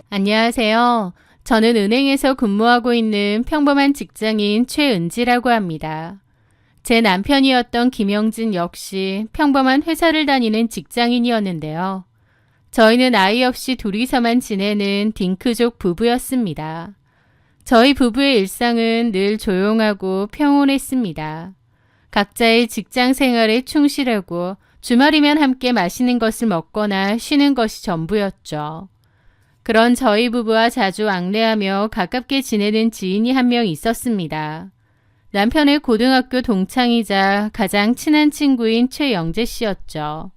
안녕하세요. 저는 은행에서 근무하고 있는 평범한 직장인 최은지라고 합니다. 제 남편이었던 김영진 역시 평범한 회사를 다니는 직장인이었는데요. 저희는 아이 없이 둘이서만 지내는 딩크족 부부였습니다. 저희 부부의 일상은 늘 조용하고 평온했습니다. 각자의 직장 생활에 충실하고 주말이면 함께 맛있는 것을 먹거나 쉬는 것이 전부였죠. 그런 저희 부부와 자주 왕래하며 가깝게 지내는 지인이 한 명 있었습니다. 남편의 고등학교 동창이자 가장 친한 친구인 최영재 씨였죠.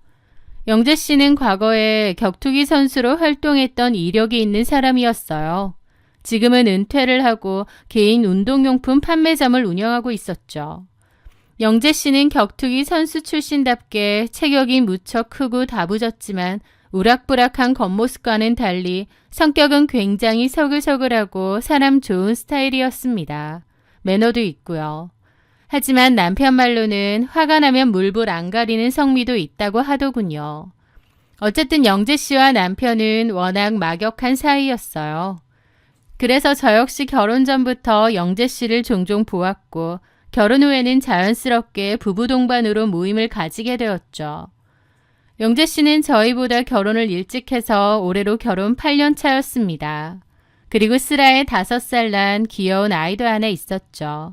영재 씨는 과거에 격투기 선수로 활동했던 이력이 있는 사람이었어요. 지금은 은퇴를 하고 개인 운동용품 판매점을 운영하고 있었죠. 영재 씨는 격투기 선수 출신답게 체격이 무척 크고 다부졌지만 우락부락한 겉모습과는 달리 성격은 굉장히 서글서글하고 사람 좋은 스타일이었습니다. 매너도 있고요. 하지만 남편 말로는 화가 나면 물불 안 가리는 성미도 있다고 하더군요. 어쨌든 영재 씨와 남편은 워낙 막역한 사이였어요. 그래서 저 역시 결혼 전부터 영재 씨를 종종 보았고 결혼 후에는 자연스럽게 부부 동반으로 모임을 가지게 되었죠. 영재 씨는 저희보다 결혼을 일찍 해서 올해로 결혼 8년 차였습니다. 그리고 슬아에 5살 난 귀여운 아이도 하나 있었죠.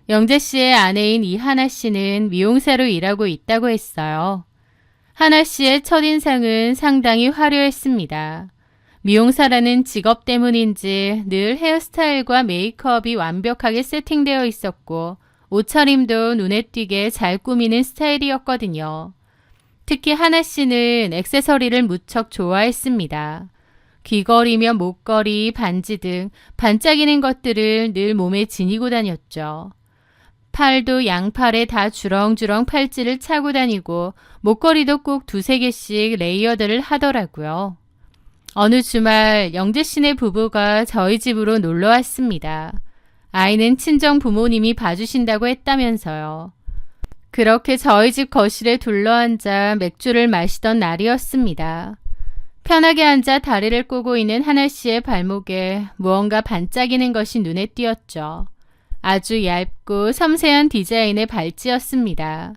영재 씨의 아내인 이하나 씨는 미용사로 일하고 있다고 했어요. 하나 씨의 첫인상은 상당히 화려했습니다. 미용사라는 직업 때문인지 늘 헤어스타일과 메이크업이 완벽하게 세팅되어 있었고 옷차림도 눈에 띄게 잘 꾸미는 스타일이었거든요. 특히 하나 씨는 액세서리를 무척 좋아했습니다. 귀걸이며 목걸이, 반지 등 반짝이는 것들을 늘 몸에 지니고 다녔죠. 팔도 양팔에 다 주렁주렁 팔찌를 차고 다니고 목걸이도 꼭 2-3개씩 레이어드를 하더라고요. 어느 주말 영재 씨네 부부가 저희 집으로 놀러 왔습니다. 아이는 친정 부모님이 봐주신다고 했다면서요. 그렇게 저희 집 거실에 둘러앉아 맥주를 마시던 날이었습니다. 편하게 앉아 다리를 꼬고 있는 하나 씨의 발목에 무언가 반짝이는 것이 눈에 띄었죠. 아주 얇고 섬세한 디자인의 발찌였습니다.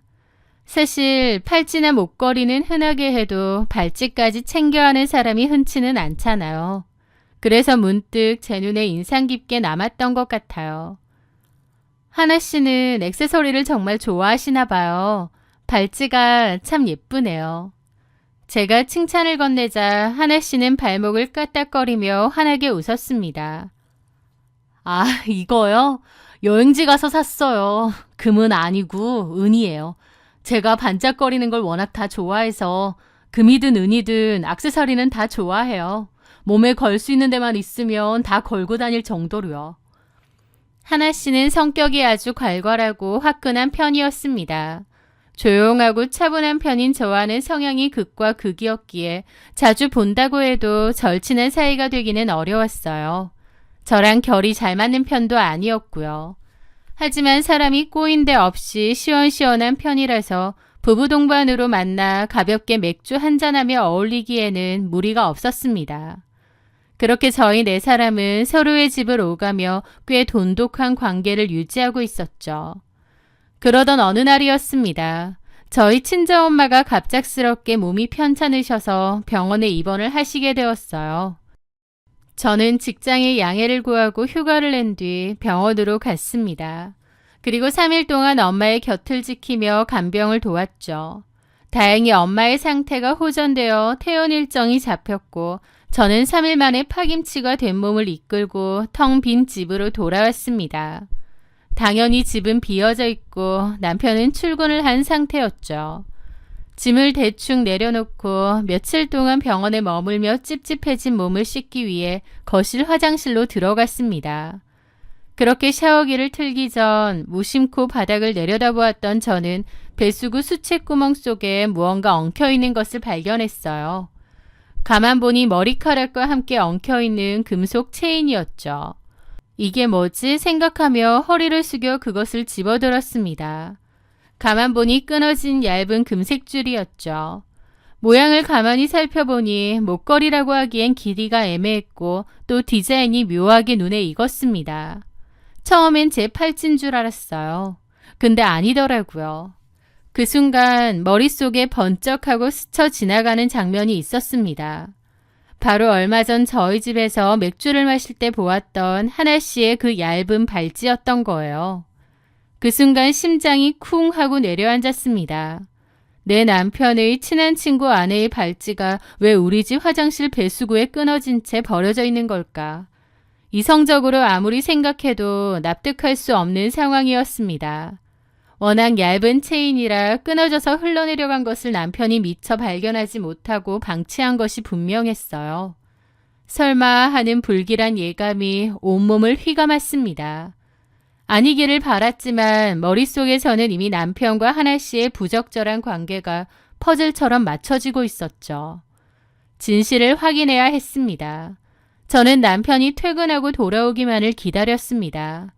사실 팔찌나 목걸이는 흔하게 해도 발찌까지 챙겨 하는 사람이 흔치는 않잖아요. 그래서 문득 제 눈에 인상 깊게 남았던 것 같아요. 하나 씨는 액세서리를 정말 좋아하시나 봐요. 발찌가 참 예쁘네요. 제가 칭찬을 건네자 하나 씨는 발목을 까딱거리며 환하게 웃었습니다. 아, 이거요? 여행지 가서 샀어요. 금은 아니고 은이에요. 제가 반짝거리는 걸 워낙 다 좋아해서 금이든 은이든 액세서리는 다 좋아해요. 몸에 걸 수 있는 데만 있으면 다 걸고 다닐 정도로요. 하나 씨는 성격이 아주 괄괄하고 화끈한 편이었습니다. 조용하고 차분한 편인 저와는 성향이 극과 극이었기에 자주 본다고 해도 절친한 사이가 되기는 어려웠어요. 저랑 결이 잘 맞는 편도 아니었고요. 하지만 사람이 꼬인 데 없이 시원시원한 편이라서 부부 동반으로 만나 가볍게 맥주 한잔하며 어울리기에는 무리가 없었습니다. 그렇게 저희 4사람은 서로의 집을 오가며 꽤 돈독한 관계를 유지하고 있었죠. 그러던 어느 날이었습니다. 저희 친정엄마가 갑작스럽게 몸이 편찮으셔서 병원에 입원을 하시게 되었어요. 저는 직장에 양해를 구하고 휴가를 낸 뒤 병원으로 갔습니다. 그리고 3일 동안 엄마의 곁을 지키며 간병을 도왔죠. 다행히 엄마의 상태가 호전되어 퇴원 일정이 잡혔고 저는 3일 만에 파김치가 된 몸을 이끌고 텅 빈 집으로 돌아왔습니다. 당연히 집은 비어져 있고 남편은 출근을 한 상태였죠. 짐을 대충 내려놓고 며칠 동안 병원에 머물며 찝찝해진 몸을 씻기 위해 거실 화장실로 들어갔습니다. 그렇게 샤워기를 틀기 전 무심코 바닥을 내려다보았던 저는 배수구 수채구멍 속에 무언가 엉켜있는 것을 발견했어요. 가만 보니 머리카락과 함께 엉켜있는 금속 체인이었죠. 이게 뭐지 생각하며 허리를 숙여 그것을 집어들었습니다. 가만 보니 끊어진 얇은 금색 줄이었죠. 모양을 가만히 살펴보니 목걸이라고 하기엔 길이가 애매했고 또 디자인이 묘하게 눈에 익었습니다. 처음엔 제 팔찌인 줄 알았어요. 근데 아니더라고요. 그 순간 머릿속에 번쩍하고 스쳐 지나가는 장면이 있었습니다. 바로 얼마 전 저희 집에서 맥주를 마실 때 보았던 하나 씨의 그 얇은 발찌였던 거예요. 그 순간 심장이 쿵 하고 내려앉았습니다. 내 남편의 친한 친구 아내의 발찌가 왜 우리 집 화장실 배수구에 끊어진 채 버려져 있는 걸까? 이성적으로 아무리 생각해도 납득할 수 없는 상황이었습니다. 워낙 얇은 체인이라 끊어져서 흘러내려간 것을 남편이 미처 발견하지 못하고 방치한 것이 분명했어요. 설마 하는 불길한 예감이 온몸을 휘감았습니다. 아니기를 바랐지만 머릿속에서는 이미 남편과 하나 씨의 부적절한 관계가 퍼즐처럼 맞춰지고 있었죠. 진실을 확인해야 했습니다. 저는 남편이 퇴근하고 돌아오기만을 기다렸습니다.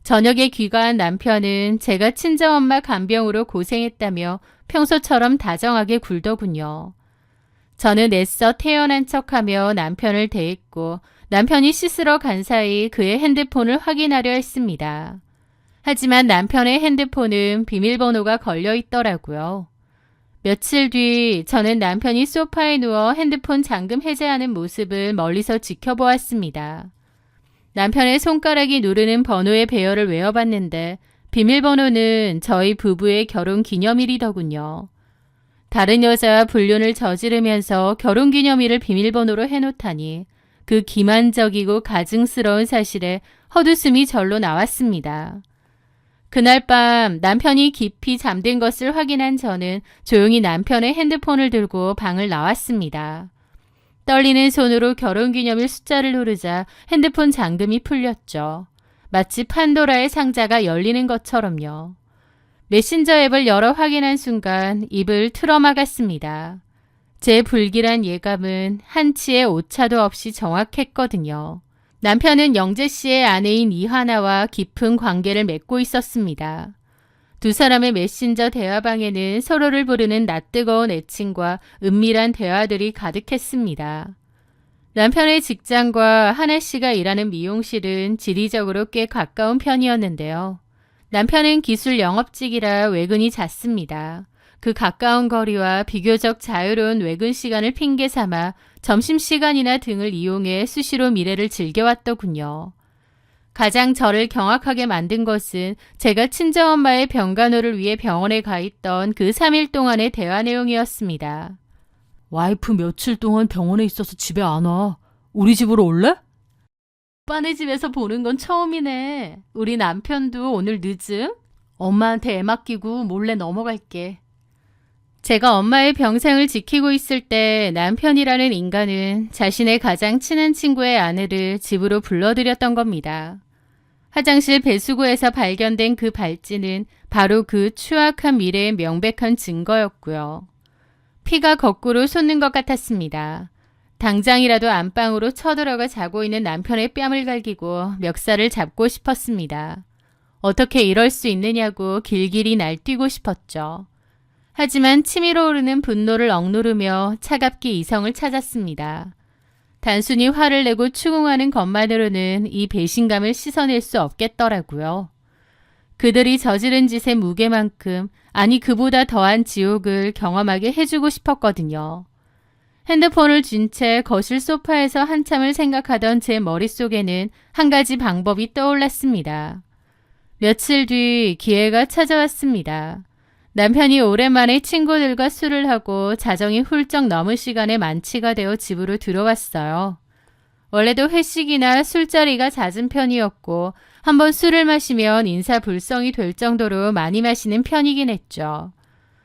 저녁에 귀가한 남편은 제가 친정엄마 간병으로 고생했다며 평소처럼 다정하게 굴더군요. 저는 애써 태연한 척하며 남편을 대했고 남편이 씻으러 간 사이 그의 핸드폰을 확인하려 했습니다. 하지만 남편의 핸드폰은 비밀번호가 걸려 있더라고요. 며칠 뒤 저는 남편이 소파에 누워 핸드폰 잠금 해제하는 모습을 멀리서 지켜보았습니다. 남편의 손가락이 누르는 번호의 배열을 외워봤는데 비밀번호는 저희 부부의 결혼 기념일이더군요. 다른 여자와 불륜을 저지르면서 결혼 기념일을 비밀번호로 해놓다니 그 기만적이고 가증스러운 사실에 헛웃음이 절로 나왔습니다. 그날 밤 남편이 깊이 잠든 것을 확인한 저는 조용히 남편의 핸드폰을 들고 방을 나왔습니다. 떨리는 손으로 결혼기념일 숫자를 누르자 핸드폰 잠금이 풀렸죠. 마치 판도라의 상자가 열리는 것처럼요. 메신저 앱을 열어 확인한 순간 입을 틀어막았습니다. 제 불길한 예감은 한치의 오차도 없이 정확했거든요. 남편은 영재 씨의 아내인 이하나와 깊은 관계를 맺고 있었습니다. 두 사람의 메신저 대화방에는 서로를 부르는 낯뜨거운 애칭과 은밀한 대화들이 가득했습니다. 남편의 직장과 하나 씨가 일하는 미용실은 지리적으로 꽤 가까운 편이었는데요. 남편은 기술 영업직이라 외근이 잦습니다. 그 가까운 거리와 비교적 자유로운 외근 시간을 핑계 삼아 점심시간이나 등을 이용해 수시로 미래를 즐겨왔더군요. 가장 저를 경악하게 만든 것은 제가 친정엄마의 병간호를 위해 병원에 가 있던 그 3일 동안의 대화 내용이었습니다. 와이프 며칠 동안 병원에 있어서 집에 안 와. 우리 집으로 올래? 오빠네 집에서 보는 건 처음이네. 우리 남편도 오늘 늦음? 엄마한테 애 맡기고 몰래 넘어갈게. 제가 엄마의 병상을 지키고 있을 때 남편이라는 인간은 자신의 가장 친한 친구의 아내를 집으로 불러들였던 겁니다. 화장실 배수구에서 발견된 그 발찌는 바로 그 추악한 미래의 명백한 증거였고요. 피가 거꾸로 솟는 것 같았습니다. 당장이라도 안방으로 쳐들어가 자고 있는 남편의 뺨을 갈기고 멱살을 잡고 싶었습니다. 어떻게 이럴 수 있느냐고 길길이 날뛰고 싶었죠. 하지만 치밀어 오르는 분노를 억누르며 차갑게 이성을 찾았습니다. 단순히 화를 내고 추궁하는 것만으로는 이 배신감을 씻어낼 수 없겠더라고요. 그들이 저지른 짓의 무게만큼, 아니 그보다 더한 지옥을 경험하게 해주고 싶었거든요. 핸드폰을 쥔 채 거실 소파에서 한참을 생각하던 제 머릿속에는 한 가지 방법이 떠올랐습니다. 며칠 뒤 기회가 찾아왔습니다. 남편이 오랜만에 친구들과 술을 하고 자정이 훌쩍 넘은 시간에 만취가 되어 집으로 들어왔어요. 원래도 회식이나 술자리가 잦은 편이었고 한번 술을 마시면 인사불성이 될 정도로 많이 마시는 편이긴 했죠.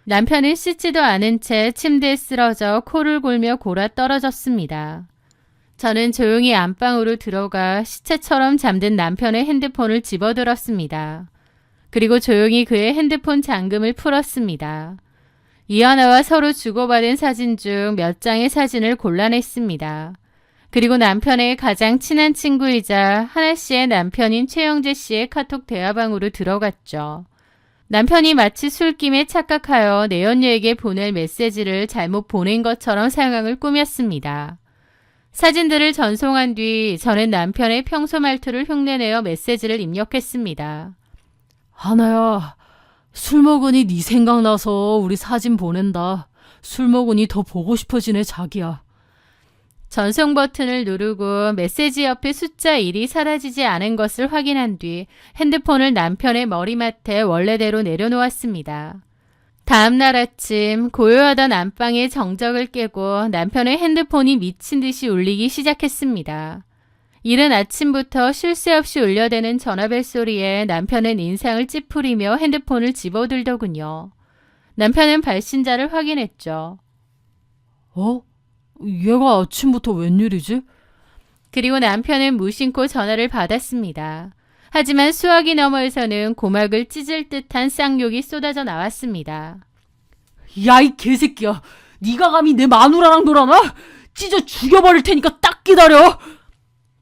남편은 씻지도 않은 채 침대에 쓰러져 코를 골며 골아 떨어졌습니다. 저는 조용히 안방으로 들어가 시체처럼 잠든 남편의 핸드폰을 집어들었습니다. 그리고 조용히 그의 핸드폰 잠금을 풀었습니다. 이하나와 서로 주고받은 사진 중 몇 장의 사진을 골라냈습니다. 그리고 남편의 가장 친한 친구이자 하나 씨의 남편인 최영재 씨의 카톡 대화방으로 들어갔죠. 남편이 마치 술김에 착각하여 내연녀에게 보낼 메시지를 잘못 보낸 것처럼 상황을 꾸몄습니다. 사진들을 전송한 뒤 저는 남편의 평소 말투를 흉내내어 메시지를 입력했습니다. 하나야, 술 먹으니 네 생각나서 우리 사진 보낸다. 술 먹으니 더 보고 싶어지네, 자기야. 전송 버튼을 누르고 메시지 옆에 숫자 1이 사라지지 않은 것을 확인한 뒤 핸드폰을 남편의 머리맡에 원래대로 내려놓았습니다. 다음 날 아침 고요하던 안방의 정적을 깨고 남편의 핸드폰이 미친 듯이 울리기 시작했습니다. 이른 아침부터 쉴 새 없이 울려대는 전화벨 소리에 남편은 인상을 찌푸리며 핸드폰을 집어들더군요. 남편은 발신자를 확인했죠. 얘가 아침부터 웬일이지? 그리고 남편은 무심코 전화를 받았습니다. 하지만 수화기 너머에서는 고막을 찢을 듯한 쌍욕이 쏟아져 나왔습니다. 야, 이 개새끼야. 네가 감히 내 마누라랑 놀아나? 찢어 죽여버릴 테니까 딱 기다려.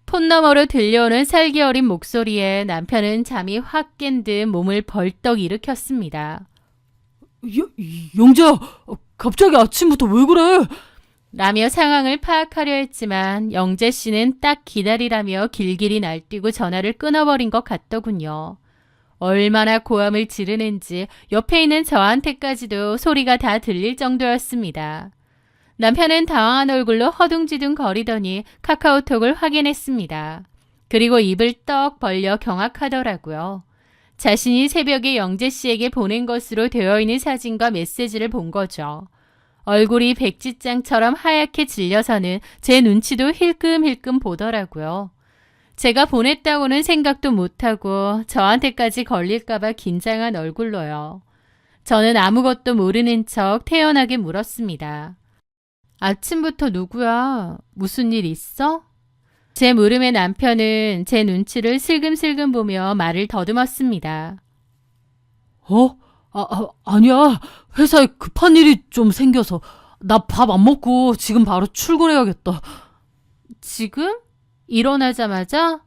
폰 너머로 들려오는 살기 어린 목소리에 남편은 잠이 확 깬 듯 몸을 벌떡 일으켰습니다. 영재야, 갑자기 아침부터 왜 그래? 라며 상황을 파악하려 했지만 영재 씨는 딱 기다리라며 길길이 날뛰고 전화를 끊어버린 것 같더군요. 얼마나 고함을 지르는지 옆에 있는 저한테까지도 소리가 다 들릴 정도였습니다. 남편은 당황한 얼굴로 허둥지둥 거리더니 카카오톡을 확인했습니다. 그리고 입을 떡 벌려 경악하더라고요. 자신이 새벽에 영재 씨에게 보낸 것으로 되어 있는 사진과 메시지를 본 거죠. 얼굴이 백지장처럼 하얗게 질려서는 제 눈치도 힐끔힐끔 보더라고요. 제가 보냈다고는 생각도 못하고 저한테까지 걸릴까봐 긴장한 얼굴로요. 저는 아무것도 모르는 척 태연하게 물었습니다. 아침부터 누구야? 무슨 일 있어? 제 물음에 남편은 제 눈치를 슬금슬금 보며 말을 더듬었습니다. 아니야. 회사에 급한 일이 좀 생겨서 나 밥 안 먹고 지금 바로 출근해야겠다. 지금? 일어나자마자?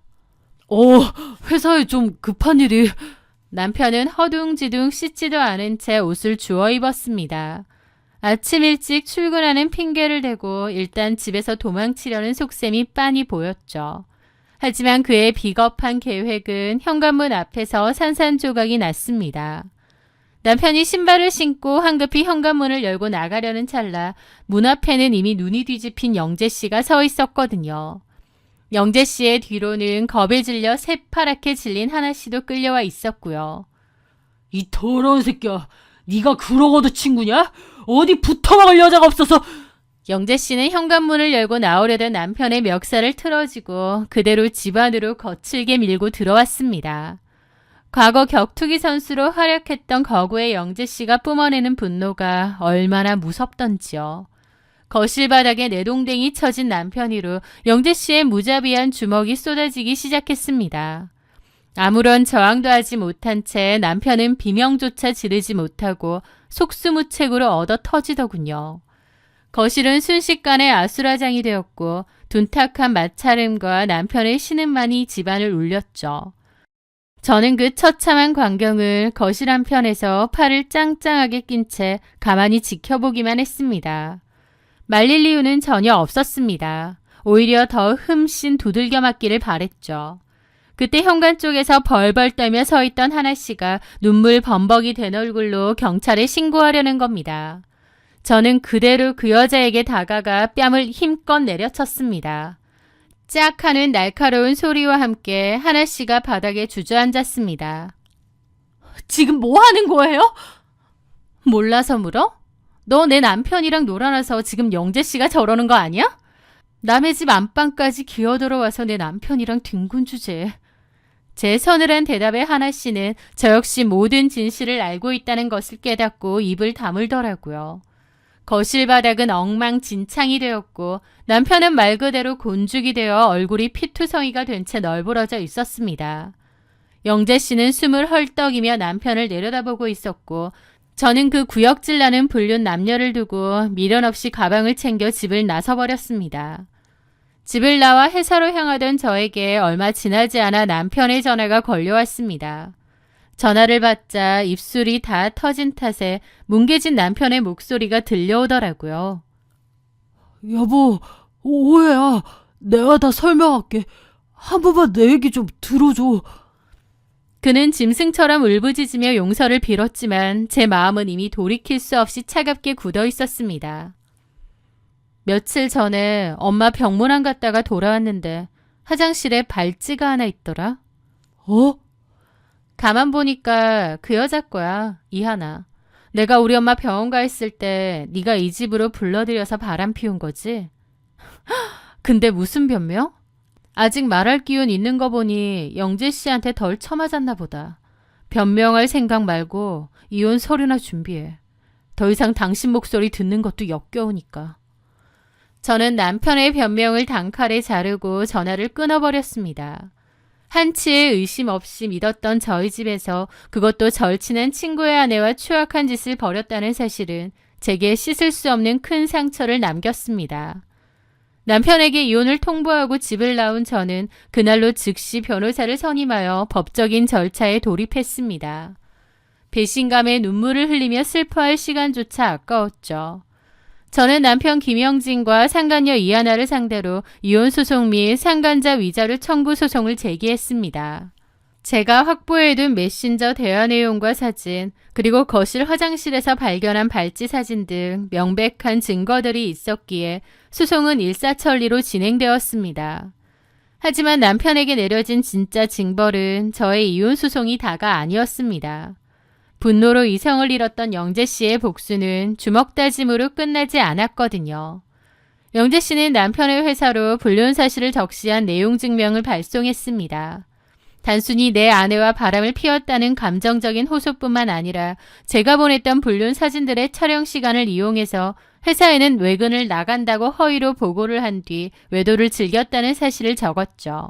회사에 좀 급한 일이. 남편은 허둥지둥 씻지도 않은 채 옷을 주워 입었습니다. 아침 일찍 출근하는 핑계를 대고 일단 집에서 도망치려는 속셈이 빤히 보였죠. 하지만 그의 비겁한 계획은 현관문 앞에서 산산조각이 났습니다. 남편이 신발을 신고 황급히 현관문을 열고 나가려는 찰나 문 앞에는 이미 눈이 뒤집힌 영재 씨가 서 있었거든요. 영재 씨의 뒤로는 겁에 질려 새파랗게 질린 하나 씨도 끌려와 있었고요. 이 더러운 새끼야. 네가 그러고도 친구냐? 어디 붙어먹을 여자가 없어서. 영재 씨는 현관문을 열고 나오려던 남편의 멱살을 틀어지고 그대로 집 안으로 거칠게 밀고 들어왔습니다. 과거 격투기 선수로 활약했던 거구의 영재 씨가 뿜어내는 분노가 얼마나 무섭던지요. 거실 바닥에 내동댕이 쳐진 남편 위로 영재 씨의 무자비한 주먹이 쏟아지기 시작했습니다. 아무런 저항도 하지 못한 채 남편은 비명조차 지르지 못하고 속수무책으로 얻어 터지더군요. 거실은 순식간에 아수라장이 되었고 둔탁한 마찰음과 남편의 신음만이 집안을 울렸죠. 저는 그 처참한 광경을 거실 한편에서 팔을 짱짱하게 낀 채 가만히 지켜보기만 했습니다. 말릴 이유는 전혀 없었습니다. 오히려 더 흠씬 두들겨 맞기를 바랬죠. 그때 현관 쪽에서 벌벌 떨며 서 있던 하나 씨가 눈물 범벅이 된 얼굴로 경찰에 신고하려는 겁니다. 저는 그대로 그 여자에게 다가가 뺨을 힘껏 내려쳤습니다. 짝 하는 날카로운 소리와 함께 하나 씨가 바닥에 주저앉았습니다. 지금 뭐 하는 거예요? 몰라서 물어? 너 내 남편이랑 놀아나서 지금 영재 씨가 저러는 거 아니야? 남의 집 안방까지 기어들어와서 내 남편이랑 뒹군 주제. 제 서늘한 대답에 하나 씨는 저 역시 모든 진실을 알고 있다는 것을 깨닫고 입을 다물더라고요. 거실 바닥은 엉망진창이 되었고 남편은 말 그대로 곤죽이 되어 얼굴이 피투성이가 된 채 널브러져 있었습니다. 영재 씨는 숨을 헐떡이며 남편을 내려다보고 있었고 저는 그 구역질 나는 불륜 남녀를 두고 미련 없이 가방을 챙겨 집을 나서버렸습니다. 집을 나와 회사로 향하던 저에게 얼마 지나지 않아 남편의 전화가 걸려왔습니다. 전화를 받자 입술이 다 터진 탓에 뭉개진 남편의 목소리가 들려오더라고요. 여보, 오해야. 내가 다 설명할게. 한 번만 내 얘기 좀 들어줘. 그는 짐승처럼 울부짖으며 용서를 빌었지만 제 마음은 이미 돌이킬 수 없이 차갑게 굳어 있었습니다. 며칠 전에 엄마 병문안 갔다가 돌아왔는데 화장실에 발찌가 하나 있더라. 어? 가만 보니까 그 여자 거야, 이하나. 내가 우리 엄마 병원 가 있을 때 네가 이 집으로 불러들여서 바람 피운 거지? 근데 무슨 변명? 아직 말할 기운 있는 거 보니 영재 씨한테 덜 처맞았나 보다. 변명할 생각 말고 이혼 서류나 준비해. 더 이상 당신 목소리 듣는 것도 역겨우니까. 저는 남편의 변명을 단칼에 자르고 전화를 끊어버렸습니다. 한치의 의심 없이 믿었던 저희 집에서 그것도 절친한 친구의 아내와 추악한 짓을 벌였다는 사실은 제게 씻을 수 없는 큰 상처를 남겼습니다. 남편에게 이혼을 통보하고 집을 나온 저는 그날로 즉시 변호사를 선임하여 법적인 절차에 돌입했습니다. 배신감에 눈물을 흘리며 슬퍼할 시간조차 아까웠죠. 저는 남편 김영진과 상간녀 이하나를 상대로 이혼소송 및 상간자 위자료 청구 소송을 제기했습니다. 제가 확보해둔 메신저 대화 내용과 사진, 그리고 거실 화장실에서 발견한 발찌 사진 등 명백한 증거들이 있었기에 소송은 일사천리로 진행되었습니다. 하지만 남편에게 내려진 진짜 징벌은 저의 이혼 소송이 다가 아니었습니다. 분노로 이성을 잃었던 영재 씨의 복수는 주먹 다짐으로 끝나지 않았거든요. 영재 씨는 남편의 회사로 불륜 사실을 적시한 내용 증명을 발송했습니다. 단순히 내 아내와 바람을 피웠다는 감정적인 호소뿐만 아니라 제가 보냈던 불륜 사진들의 촬영 시간을 이용해서 회사에는 외근을 나간다고 허위로 보고를 한 뒤 외도를 즐겼다는 사실을 적었죠.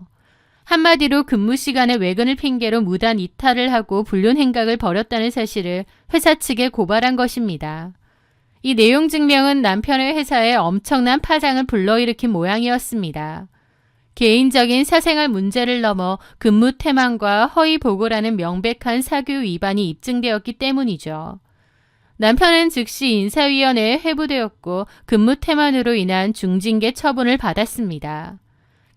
한마디로 근무 시간에 외근을 핑계로 무단 이탈을 하고 불륜 행각을 벌였다는 사실을 회사 측에 고발한 것입니다. 이 내용 증명은 남편의 회사에 엄청난 파장을 불러일으킨 모양이었습니다. 개인적인 사생활 문제를 넘어 근무 태만과 허위 보고라는 명백한 사규 위반이 입증되었기 때문이죠. 남편은 즉시 인사위원회에 회부되었고 근무 태만으로 인한 중징계 처분을 받았습니다.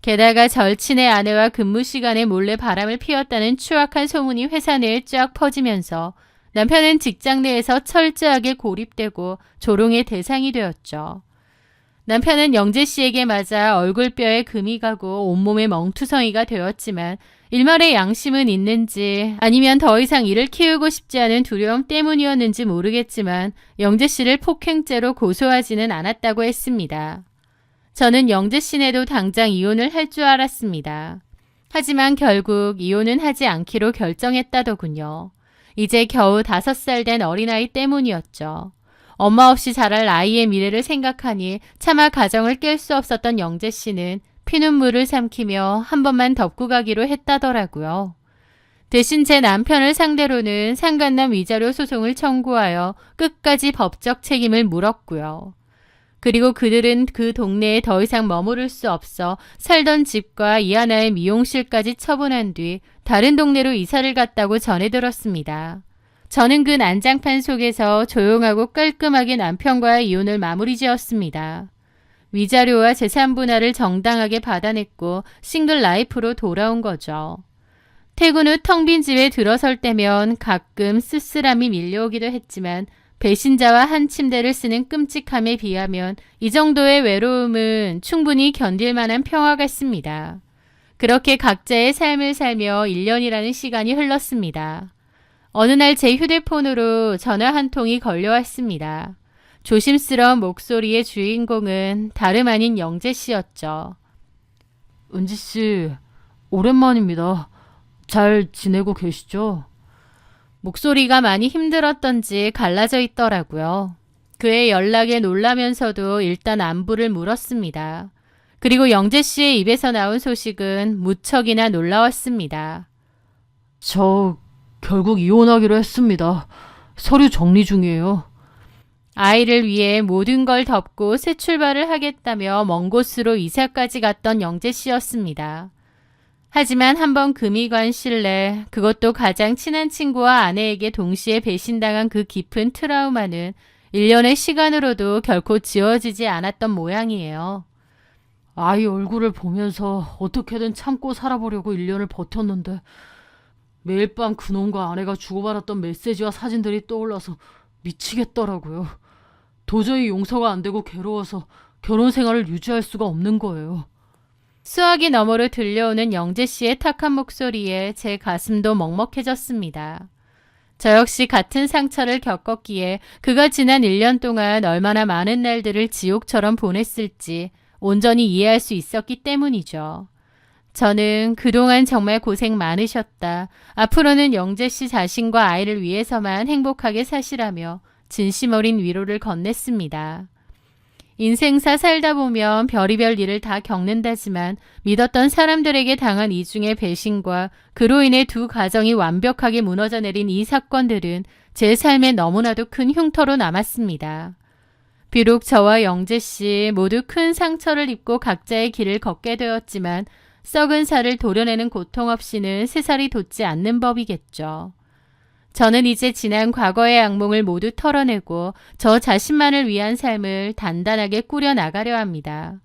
게다가 절친의 아내와 근무 시간에 몰래 바람을 피웠다는 추악한 소문이 회사 내에 쫙 퍼지면서 남편은 직장 내에서 철저하게 고립되고 조롱의 대상이 되었죠. 남편은 영재 씨에게 맞아 얼굴뼈에 금이 가고 온몸에 멍투성이가 되었지만 일말의 양심은 있는지 아니면 더 이상 이를 키우고 싶지 않은 두려움 때문이었는지 모르겠지만 영재 씨를 폭행죄로 고소하지는 않았다고 했습니다. 저는 영재 씨네도 당장 이혼을 할 줄 알았습니다. 하지만 결국 이혼은 하지 않기로 결정했다더군요. 이제 겨우 5살 된 어린아이 때문이었죠. 엄마 없이 자랄 아이의 미래를 생각하니 차마 가정을 깰 수 없었던 영재 씨는 피눈물을 삼키며 한 번만 덮고 가기로 했다더라고요. 대신 제 남편을 상대로는 상간남 위자료 소송을 청구하여 끝까지 법적 책임을 물었고요. 그리고 그들은 그 동네에 더 이상 머무를 수 없어 살던 집과 이하나의 미용실까지 처분한 뒤 다른 동네로 이사를 갔다고 전해 들었습니다. 저는 그 난장판 속에서 조용하고 깔끔하게 남편과의 이혼을 마무리 지었습니다. 위자료와 재산 분할을 정당하게 받아냈고 싱글 라이프로 돌아온 거죠. 퇴근 후 텅 빈 집에 들어설 때면 가끔 쓸쓸함이 밀려오기도 했지만 배신자와 한 침대를 쓰는 끔찍함에 비하면 이 정도의 외로움은 충분히 견딜 만한 평화 같습니다. 그렇게 각자의 삶을 살며 1년이라는 시간이 흘렀습니다. 어느 날 제 휴대폰으로 전화 한 통이 걸려왔습니다. 조심스러운 목소리의 주인공은 다름 아닌 영재 씨였죠. 은지 씨, 오랜만입니다. 잘 지내고 계시죠? 목소리가 많이 힘들었던지 갈라져 있더라고요. 그의 연락에 놀라면서도 일단 안부를 물었습니다. 그리고 영재 씨의 입에서 나온 소식은 무척이나 놀라웠습니다. 저 결국 이혼하기로 했습니다. 서류 정리 중이에요. 아이를 위해 모든 걸 덮고 새 출발을 하겠다며 먼 곳으로 이사까지 갔던 영재 씨였습니다. 하지만 한번 금이 간 신뢰, 그것도 가장 친한 친구와 아내에게 동시에 배신당한 그 깊은 트라우마는 1년의 시간으로도 결코 지워지지 않았던 모양이에요. 아이 얼굴을 보면서 어떻게든 참고 살아보려고 1년을 버텼는데 매일 밤 그놈과 아내가 주고받았던 메시지와 사진들이 떠올라서 미치겠더라고요. 도저히 용서가 안 되고 괴로워서 결혼 생활을 유지할 수가 없는 거예요. 수화기 너머로 들려오는 영재 씨의 탁한 목소리에 제 가슴도 먹먹해졌습니다. 저 역시 같은 상처를 겪었기에 그가 지난 1년 동안 얼마나 많은 날들을 지옥처럼 보냈을지 온전히 이해할 수 있었기 때문이죠. 저는 그동안 정말 고생 많으셨다. 앞으로는 영재 씨 자신과 아이를 위해서만 행복하게 사시라며 진심 어린 위로를 건넸습니다. 인생사 살다 보면 별의별 일을 다 겪는다지만 믿었던 사람들에게 당한 이중의 배신과 그로 인해 두 가정이 완벽하게 무너져 내린 이 사건들은 제 삶에 너무나도 큰 흉터로 남았습니다. 비록 저와 영재 씨 모두 큰 상처를 입고 각자의 길을 걷게 되었지만 썩은 살을 도려내는 고통 없이는 새살이 돋지 않는 법이겠죠. 저는 이제 지난 과거의 악몽을 모두 털어내고 저 자신만을 위한 삶을 단단하게 꾸려나가려 합니다.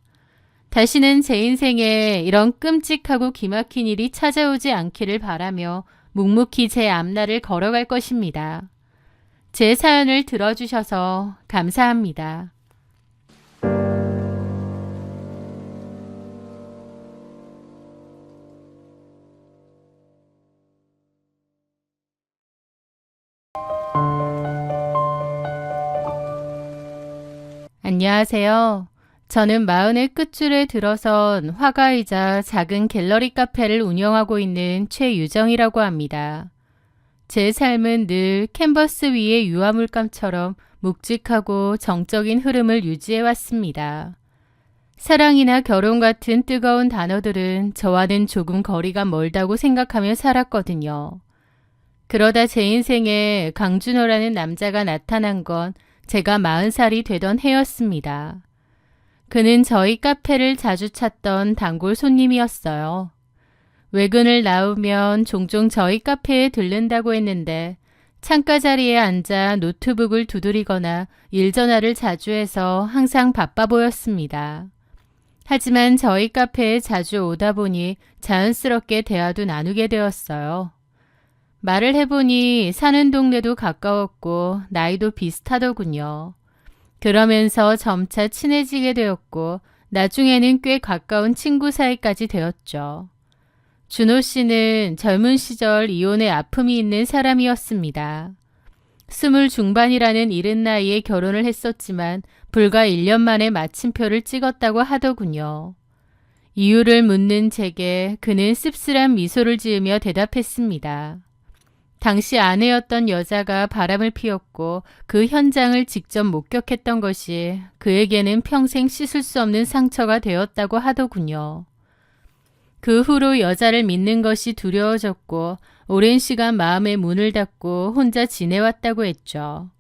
다시는 제 인생에 이런 끔찍하고 기막힌 일이 찾아오지 않기를 바라며 묵묵히 제 앞날을 걸어갈 것입니다. 제 사연을 들어주셔서 감사합니다. 안녕하세요. 저는 마흔의 끝줄에 들어선 화가이자 작은 갤러리 카페를 운영하고 있는 최유정이라고 합니다. 제 삶은 늘 캔버스 위의 유화물감처럼 묵직하고 정적인 흐름을 유지해왔습니다. 사랑이나 결혼 같은 뜨거운 단어들은 저와는 조금 거리가 멀다고 생각하며 살았거든요. 그러다 제 인생에 강준호라는 남자가 나타난 건 제가 40살이 되던 해였습니다. 그는 저희 카페를 자주 찾던 단골 손님이었어요. 외근을 나오면 종종 저희 카페에 들른다고 했는데 창가 자리에 앉아 노트북을 두드리거나 일전화를 자주 해서 항상 바빠 보였습니다. 하지만 저희 카페에 자주 오다 보니 자연스럽게 대화도 나누게 되었어요. 말을 해보니 사는 동네도 가까웠고 나이도 비슷하더군요. 그러면서 점차 친해지게 되었고 나중에는 꽤 가까운 친구 사이까지 되었죠. 준호 씨는 젊은 시절 이혼의 아픔이 있는 사람이었습니다. 20 중반이라는 이른 나이에 결혼을 했었지만 불과 1년 만에 마침표를 찍었다고 하더군요. 이유를 묻는 제게 그는 씁쓸한 미소를 지으며 대답했습니다. 당시 아내였던 여자가 바람을 피웠고 그 현장을 직접 목격했던 것이 그에게는 평생 씻을 수 없는 상처가 되었다고 하더군요. 그 후로 여자를 믿는 것이 두려워졌고 오랜 시간 마음의 문을 닫고 혼자 지내왔다고 했죠.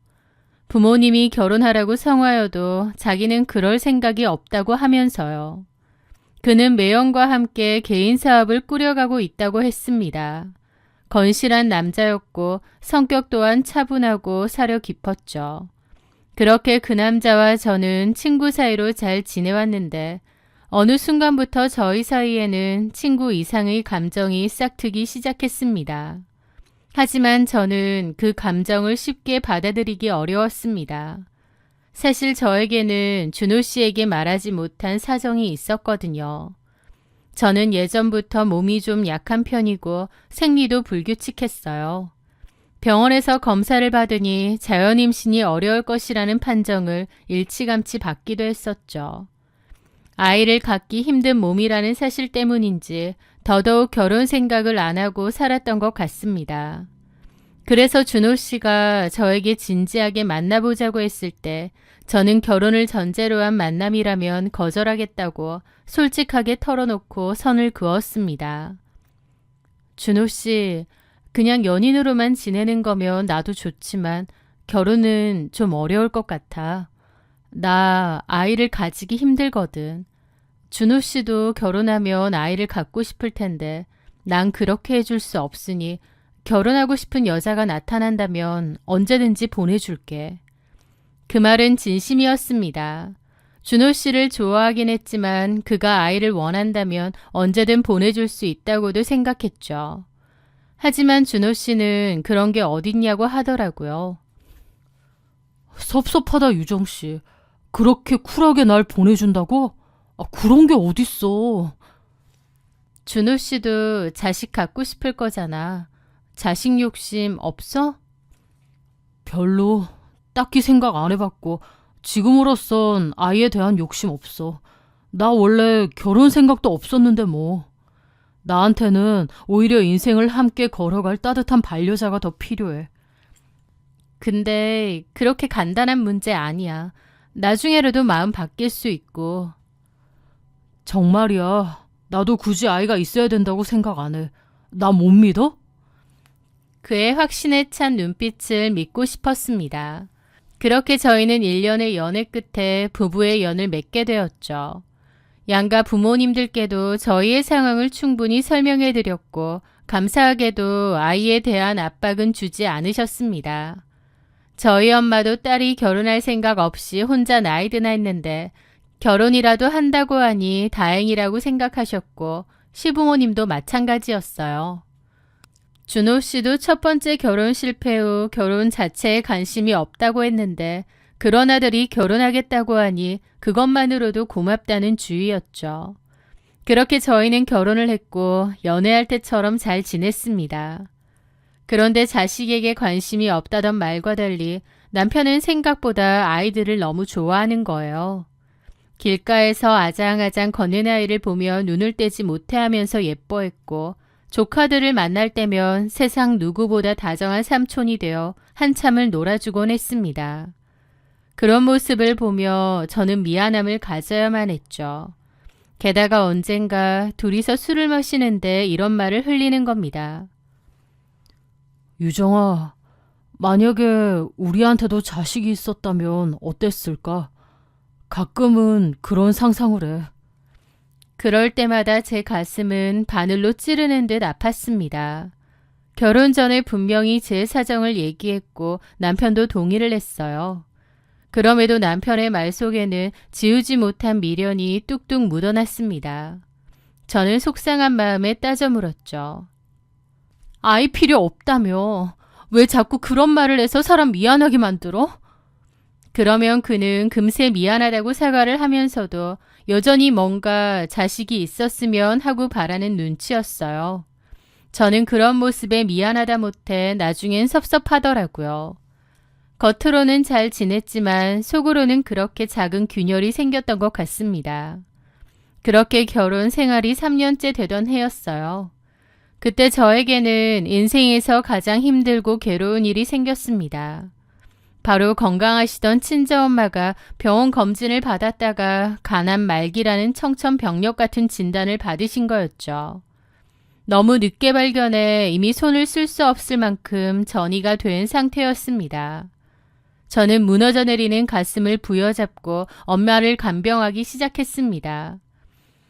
부모님이 결혼하라고 성화여도 자기는 그럴 생각이 없다고 하면서요. 그는 매형과 함께 개인 사업을 꾸려가고 있다고 했습니다. 건실한 남자였고 성격 또한 차분하고 사려 깊었죠. 그렇게 그 남자와 저는 친구 사이로 잘 지내왔는데 어느 순간부터 저희 사이에는 친구 이상의 감정이 싹트기 시작했습니다. 하지만 저는 그 감정을 쉽게 받아들이기 어려웠습니다. 사실 저에게는 준호 씨에게 말하지 못한 사정이 있었거든요. 저는 예전부터 몸이 좀 약한 편이고 생리도 불규칙했어요. 병원에서 검사를 받으니 자연임신이 어려울 것이라는 판정을 일찌감치 받기도 했었죠. 아이를 갖기 힘든 몸이라는 사실 때문인지 더더욱 결혼 생각을 안 하고 살았던 것 같습니다. 그래서 준호 씨가 저에게 진지하게 만나보자고 했을 때 저는 결혼을 전제로 한 만남이라면 거절하겠다고 솔직하게 털어놓고 선을 그었습니다. 준호 씨, 그냥 연인으로만 지내는 거면 나도 좋지만 결혼은 좀 어려울 것 같아. 나 아이를 가지기 힘들거든. 준호 씨도 결혼하면 아이를 갖고 싶을 텐데 난 그렇게 해줄 수 없으니 결혼하고 싶은 여자가 나타난다면 언제든지 보내줄게. 그 말은 진심이었습니다. 준호 씨를 좋아하긴 했지만 그가 아이를 원한다면 언제든 보내줄 수 있다고도 생각했죠. 하지만 준호 씨는 그런 게 어딨냐고 하더라고요. 섭섭하다 유정 씨. 그렇게 쿨하게 날 보내준다고? 그런 게 어딨어. 준호 씨도 자식 갖고 싶을 거잖아. 자식 욕심 없어? 별로 딱히 생각 안 해봤고 지금으로선 아이에 대한 욕심 없어. 나 원래 결혼 생각도 없었는데 뭐. 나한테는 오히려 인생을 함께 걸어갈 따뜻한 반려자가 더 필요해. 근데 그렇게 간단한 문제 아니야. 나중에라도 마음 바뀔 수 있고. 정말이야. 나도 굳이 아이가 있어야 된다고 생각 안 해. 나 못 믿어? 그의 확신에 찬 눈빛을 믿고 싶었습니다. 그렇게 저희는 1년의 연애 끝에 부부의 연을 맺게 되었죠. 양가 부모님들께도 저희의 상황을 충분히 설명해 드렸고 감사하게도 아이에 대한 압박은 주지 않으셨습니다. 저희 엄마도 딸이 결혼할 생각 없이 혼자 나이드나 했는데 결혼이라도 한다고 하니 다행이라고 생각하셨고 시부모님도 마찬가지였어요. 준호 씨도 첫 번째 결혼 실패 후 결혼 자체에 관심이 없다고 했는데 그런 아들이 결혼하겠다고 하니 그것만으로도 고맙다는 주의였죠. 그렇게 저희는 결혼을 했고 연애할 때처럼 잘 지냈습니다. 그런데 자식에게 관심이 없다던 말과 달리 남편은 생각보다 아이들을 너무 좋아하는 거예요. 길가에서 아장아장 걷는 아이를 보며 눈을 떼지 못해하면서 예뻐했고 조카들을 만날 때면 세상 누구보다 다정한 삼촌이 되어 한참을 놀아주곤 했습니다. 그런 모습을 보며 저는 미안함을 가져야만 했죠. 게다가 언젠가 둘이서 술을 마시는데 이런 말을 흘리는 겁니다. 유정아, 만약에 우리한테도 자식이 있었다면 어땠을까? 가끔은 그런 상상을 해. 그럴 때마다 제 가슴은 바늘로 찌르는 듯 아팠습니다. 결혼 전에 분명히 제 사정을 얘기했고 남편도 동의를 했어요. 그럼에도 남편의 말 속에는 지우지 못한 미련이 뚝뚝 묻어났습니다. 저는 속상한 마음에 따져 물었죠. 아이 필요 없다며. 왜 자꾸 그런 말을 해서 사람 미안하게 만들어? 그러면 그는 금세 미안하다고 사과를 하면서도 여전히 뭔가 자식이 있었으면 하고 바라는 눈치였어요. 저는 그런 모습에 미안하다 못해 나중엔 섭섭하더라고요. 겉으로는 잘 지냈지만 속으로는 그렇게 작은 균열이 생겼던 것 같습니다. 그렇게 결혼 생활이 3년째 되던 해였어요. 그때 저에게는 인생에서 가장 힘들고 괴로운 일이 생겼습니다. 바로 건강하시던 친정엄마가 병원 검진을 받았다가 간암 말기라는 청천벽력 같은 진단을 받으신 거였죠. 너무 늦게 발견해 이미 손을 쓸 수 없을 만큼 전이가 된 상태였습니다. 저는 무너져 내리는 가슴을 부여잡고 엄마를 간병하기 시작했습니다.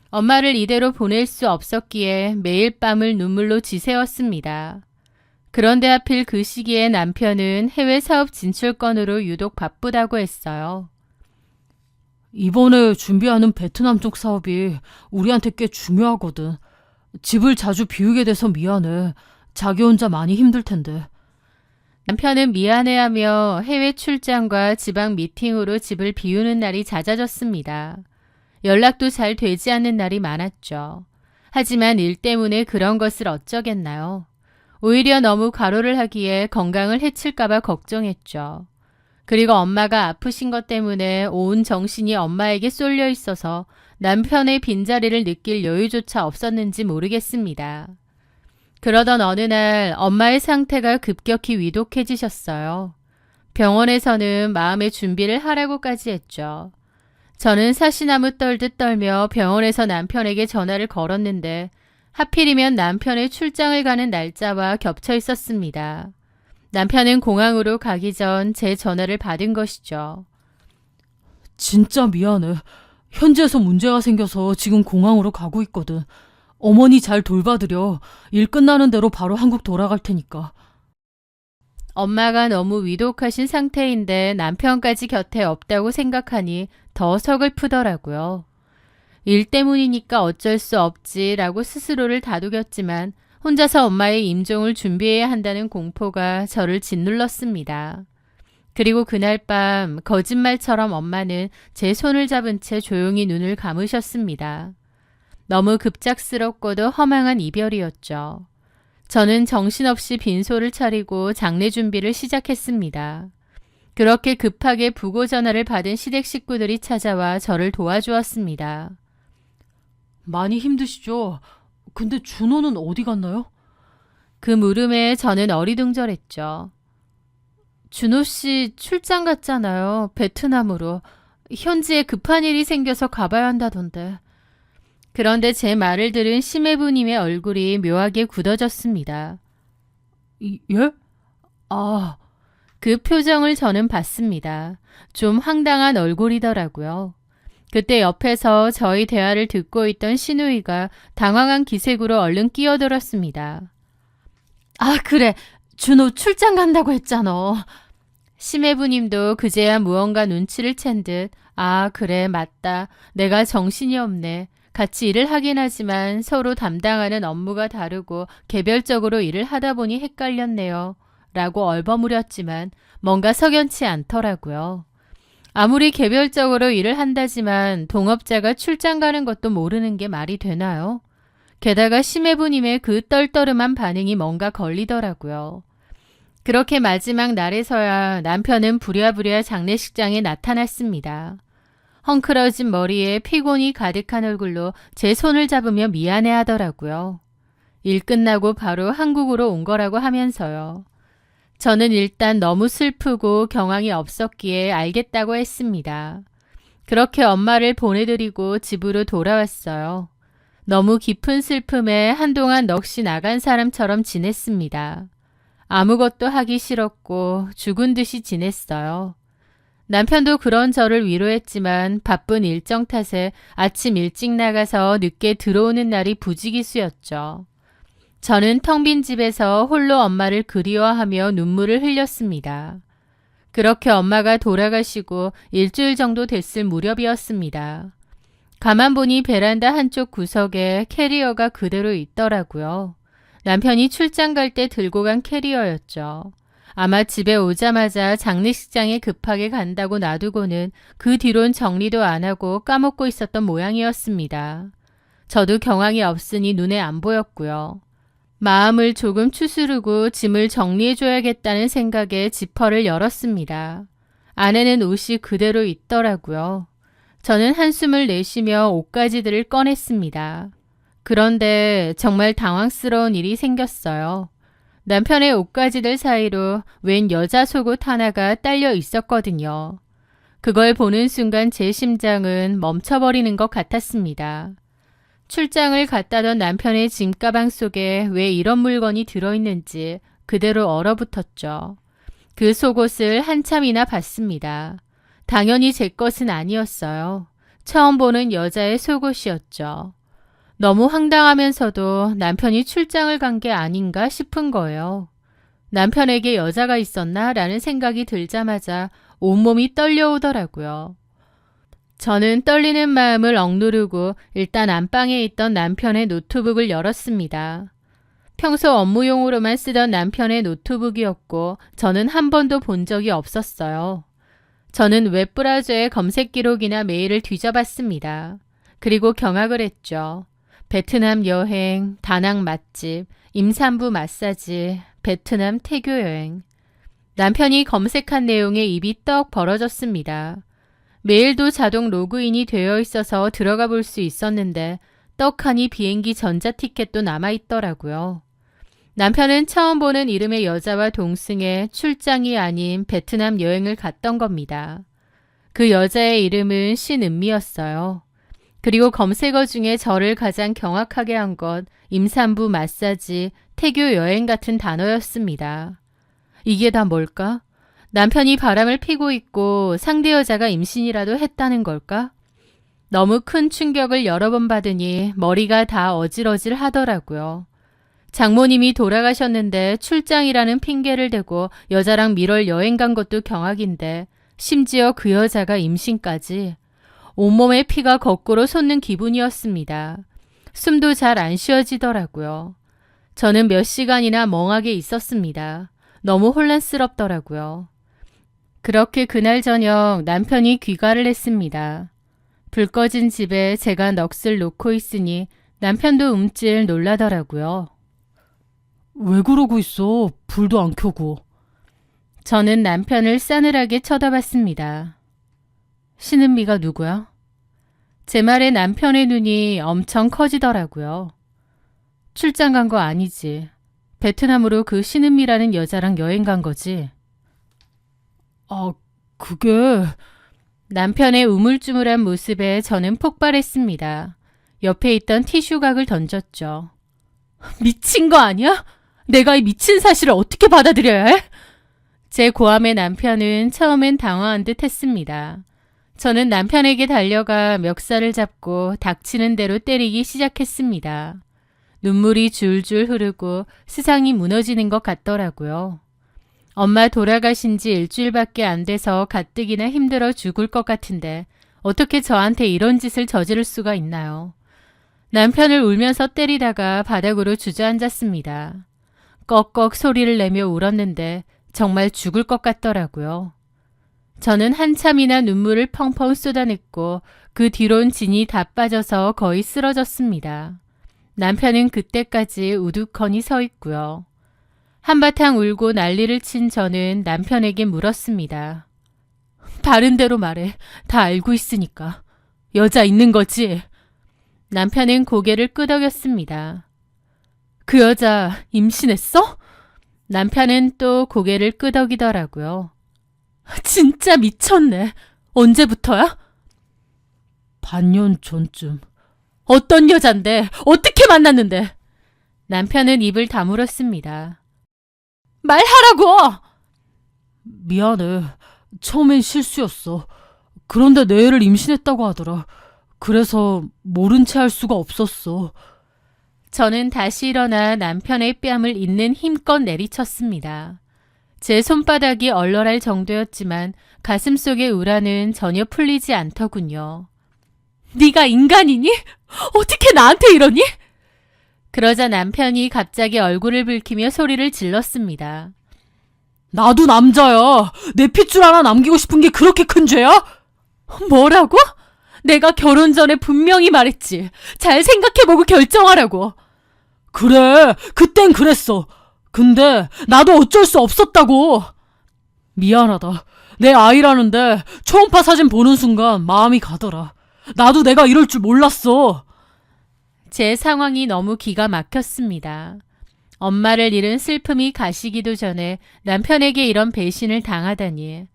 엄마를 이대로 보낼 수 없었기에 매일 밤을 눈물로 지새웠습니다. 그런데 하필 그 시기에 남편은 해외 사업 진출 건으로 유독 바쁘다고 했어요. 이번에 준비하는 베트남 쪽 사업이 우리한테 꽤 중요하거든. 집을 자주 비우게 돼서 미안해. 자기 혼자 많이 힘들 텐데. 남편은 미안해하며 해외 출장과 지방 미팅으로 집을 비우는 날이 잦아졌습니다. 연락도 잘 되지 않는 날이 많았죠. 하지만 일 때문에 그런 것을 어쩌겠나요? 오히려 너무 과로를 하기에 건강을 해칠까봐 걱정했죠. 그리고 엄마가 아프신 것 때문에 온 정신이 엄마에게 쏠려 있어서 남편의 빈자리를 느낄 여유조차 없었는지 모르겠습니다. 그러던 어느 날 엄마의 상태가 급격히 위독해지셨어요. 병원에서는 마음의 준비를 하라고까지 했죠. 저는 사시나무 떨듯 떨며 병원에서 남편에게 전화를 걸었는데 하필이면 남편의 출장을 가는 날짜와 겹쳐 있었습니다. 남편은 공항으로 가기 전 제 전화를 받은 것이죠. 진짜 미안해. 현지에서 문제가 생겨서 지금 공항으로 가고 있거든. 어머니 잘 돌봐드려. 일 끝나는 대로 바로 한국 돌아갈 테니까. 엄마가 너무 위독하신 상태인데 남편까지 곁에 없다고 생각하니 더 서글프더라고요. 일 때문이니까 어쩔 수 없지라고 스스로를 다독였지만 혼자서 엄마의 임종을 준비해야 한다는 공포가 저를 짓눌렀습니다. 그리고 그날 밤 거짓말처럼 엄마는 제 손을 잡은 채 조용히 눈을 감으셨습니다. 너무 급작스럽고도 허망한 이별이었죠. 저는 정신없이 빈소를 차리고 장례 준비를 시작했습니다. 그렇게 급하게 부고 전화를 받은 시댁 식구들이 찾아와 저를 도와주었습니다. 많이 힘드시죠? 근데 준호는 어디 갔나요? 그 물음에 저는 어리둥절했죠. 준호 씨 출장 갔잖아요. 베트남으로. 현지에 급한 일이 생겨서 가봐야 한다던데. 그런데 제 말을 들은 심해부님의 얼굴이 묘하게 굳어졌습니다. 예? 그 표정을 저는 봤습니다. 좀 황당한 얼굴이더라고요. 그때 옆에서 저희 대화를 듣고 있던 신우이가 당황한 기색으로 얼른 끼어들었습니다. 그래. 준호 출장 간다고 했잖아. 심해부님도 그제야 무언가 눈치를 챈 듯 그래 맞다. 내가 정신이 없네. 같이 일을 하긴 하지만 서로 담당하는 업무가 다르고 개별적으로 일을 하다 보니 헷갈렸네요. 라고 얼버무렸지만 뭔가 석연치 않더라고요. 아무리 개별적으로 일을 한다지만 동업자가 출장 가는 것도 모르는 게 말이 되나요? 게다가 심해부님의 그 떨떠름한 반응이 뭔가 걸리더라고요. 그렇게 마지막 날에서야 남편은 부랴부랴 장례식장에 나타났습니다. 헝클어진 머리에 피곤이 가득한 얼굴로 제 손을 잡으며 미안해 하더라고요. 일 끝나고 바로 한국으로 온 거라고 하면서요. 저는 일단 너무 슬프고 경황이 없었기에 알겠다고 했습니다. 그렇게 엄마를 보내드리고 집으로 돌아왔어요. 너무 깊은 슬픔에 한동안 넋이 나간 사람처럼 지냈습니다. 아무것도 하기 싫었고 죽은 듯이 지냈어요. 남편도 그런 저를 위로했지만 바쁜 일정 탓에 아침 일찍 나가서 늦게 들어오는 날이 부지기수였죠. 저는 텅 빈 집에서 홀로 엄마를 그리워하며 눈물을 흘렸습니다. 그렇게 엄마가 돌아가시고 일주일 정도 됐을 무렵이었습니다. 가만 보니 베란다 한쪽 구석에 캐리어가 그대로 있더라고요. 남편이 출장 갈 때 들고 간 캐리어였죠. 아마 집에 오자마자 장례식장에 급하게 간다고 놔두고는 그 뒤론 정리도 안 하고 까먹고 있었던 모양이었습니다. 저도 경황이 없으니 눈에 안 보였고요. 마음을 조금 추스르고 짐을 정리해줘야겠다는 생각에 지퍼를 열었습니다. 안에는 옷이 그대로 있더라고요. 저는 한숨을 내쉬며 옷가지들을 꺼냈습니다. 그런데 정말 당황스러운 일이 생겼어요. 남편의 옷가지들 사이로 웬 여자 속옷 하나가 딸려 있었거든요. 그걸 보는 순간 제 심장은 멈춰버리는 것 같았습니다. 출장을 갔다던 남편의 짐가방 속에 왜 이런 물건이 들어있는지 그대로 얼어붙었죠. 그 속옷을 한참이나 봤습니다. 당연히 제 것은 아니었어요. 처음 보는 여자의 속옷이었죠. 너무 황당하면서도 남편이 출장을 간 게 아닌가 싶은 거예요. 남편에게 여자가 있었나 라는 생각이 들자마자 온몸이 떨려오더라고요. 저는 떨리는 마음을 억누르고 일단 안방에 있던 남편의 노트북을 열었습니다. 평소 업무용으로만 쓰던 남편의 노트북이었고 저는 한 번도 본 적이 없었어요. 저는 웹브라우저의 검색 기록이나 메일을 뒤져봤습니다. 그리고 경악을 했죠. 베트남 여행, 다낭 맛집, 임산부 마사지, 베트남 태교 여행. 남편이 검색한 내용에 입이 떡 벌어졌습니다. 메일도 자동 로그인이 되어 있어서 들어가 볼 수 있었는데 떡하니 비행기 전자티켓도 남아있더라고요. 남편은 처음 보는 이름의 여자와 동승에 출장이 아닌 베트남 여행을 갔던 겁니다. 그 여자의 이름은 신은미였어요. 그리고 검색어 중에 저를 가장 경악하게 한 것 임산부 마사지, 태교 여행 같은 단어였습니다. 이게 다 뭘까? 남편이 바람을 피고 있고 상대 여자가 임신이라도 했다는 걸까? 너무 큰 충격을 여러 번 받으니 머리가 다 어질어질 하더라고요. 장모님이 돌아가셨는데 출장이라는 핑계를 대고 여자랑 1월 여행 간 것도 경악인데 심지어 그 여자가 임신까지. 온몸에 피가 거꾸로 솟는 기분이었습니다. 숨도 잘 안 쉬어지더라고요. 저는 몇 시간이나 멍하게 있었습니다. 너무 혼란스럽더라고요. 그렇게 그날 저녁 남편이 귀가를 했습니다. 불 꺼진 집에 제가 넋을 놓고 있으니 남편도 움찔 놀라더라고요. 왜 그러고 있어? 불도 안 켜고. 저는 남편을 싸늘하게 쳐다봤습니다. 신은미가 누구야? 제 말에 남편의 눈이 엄청 커지더라고요. 출장 간 거 아니지. 베트남으로 그 신은미라는 여자랑 여행 간 거지. 아, 그게... 남편의 우물쭈물한 모습에 저는 폭발했습니다. 옆에 있던 티슈각을 던졌죠. 미친 거 아니야? 내가 이 미친 사실을 어떻게 받아들여야 해? 제 고함에 남편은 처음엔 당황한 듯 했습니다. 저는 남편에게 달려가 멱살을 잡고 닥치는 대로 때리기 시작했습니다. 눈물이 줄줄 흐르고 세상이 무너지는 것 같더라고요. 엄마 돌아가신 지 일주일밖에 안 돼서 가뜩이나 힘들어 죽을 것 같은데 어떻게 저한테 이런 짓을 저지를 수가 있나요? 남편을 울면서 때리다가 바닥으로 주저앉았습니다. 꺽꺽 소리를 내며 울었는데 정말 죽을 것 같더라고요. 저는 한참이나 눈물을 펑펑 쏟아냈고 그 뒤론 진이 다 빠져서 거의 쓰러졌습니다. 남편은 그때까지 우두커니 서 있고요. 한바탕 울고 난리를 친 저는 남편에게 물었습니다. 다른 대로 말해. 다 알고 있으니까. 여자 있는 거지? 남편은 고개를 끄덕였습니다. 그 여자 임신했어? 남편은 또 고개를 끄덕이더라고요. 진짜 미쳤네. 언제부터야? 반년 전쯤. 어떤 여잔데? 어떻게 만났는데? 남편은 입을 다물었습니다. 말하라고! 미안해. 처음엔 실수였어. 그런데 내 애를 임신했다고 하더라. 그래서 모른 채 할 수가 없었어. 저는 다시 일어나 남편의 뺨을 있는 힘껏 내리쳤습니다. 제 손바닥이 얼얼할 정도였지만 가슴속의 우라는 전혀 풀리지 않더군요. 네가 인간이니? 어떻게 나한테 이러니? 그러자 남편이 갑자기 얼굴을 붉히며 소리를 질렀습니다. 나도 남자야. 내 핏줄 하나 남기고 싶은 게 그렇게 큰 죄야? 뭐라고? 내가 결혼 전에 분명히 말했지. 잘 생각해보고 결정하라고. 그래, 그땐 그랬어. 근데 나도 어쩔 수 없었다고. 미안하다. 내 아이라는데 초음파 사진 보는 순간 마음이 가더라. 나도 내가 이럴 줄 몰랐어. 제 상황이 너무 기가 막혔습니다. 엄마를 잃은 슬픔이 가시기도 전에 남편에게 이런 배신을 당하다니.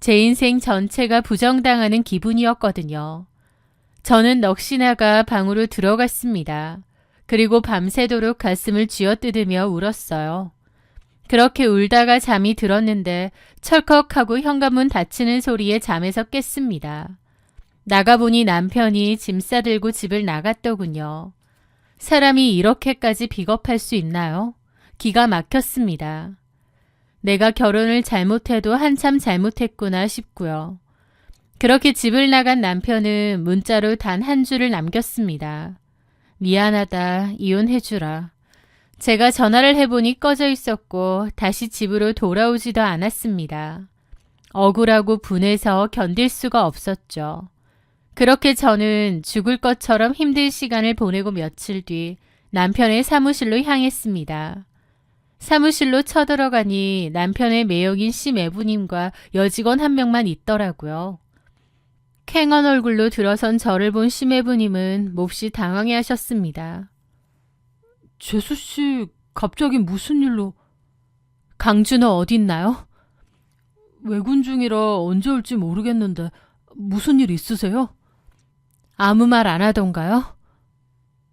제 인생 전체가 부정당하는 기분이었거든요. 저는 넋이 나가 방으로 들어갔습니다. 그리고 밤새도록 가슴을 쥐어뜯으며 울었어요. 그렇게 울다가 잠이 들었는데 철컥하고 현관문 닫히는 소리에 잠에서 깼습니다. 나가보니 남편이 짐 싸들고 집을 나갔더군요. 사람이 이렇게까지 비겁할 수 있나요? 기가 막혔습니다. 내가 결혼을 잘못해도 한참 잘못했구나 싶고요. 그렇게 집을 나간 남편은 문자로 단 한 줄을 남겼습니다. 미안하다, 이혼해주라. 제가 전화를 해보니 꺼져 있었고 다시 집으로 돌아오지도 않았습니다. 억울하고 분해서 견딜 수가 없었죠. 그렇게 저는 죽을 것처럼 힘든 시간을 보내고 며칠 뒤 남편의 사무실로 향했습니다. 사무실로 쳐들어가니 남편의 매형인 심애부님과 여직원 한 명만 있더라고요. 캥한 얼굴로 들어선 저를 본 심애부님은 몹시 당황해 하셨습니다. 재수씨, 갑자기 무슨 일로? 강준호 어딨나요? 외군 중이라 언제 올지 모르겠는데 무슨 일 있으세요? 아무 말 안 하던가요?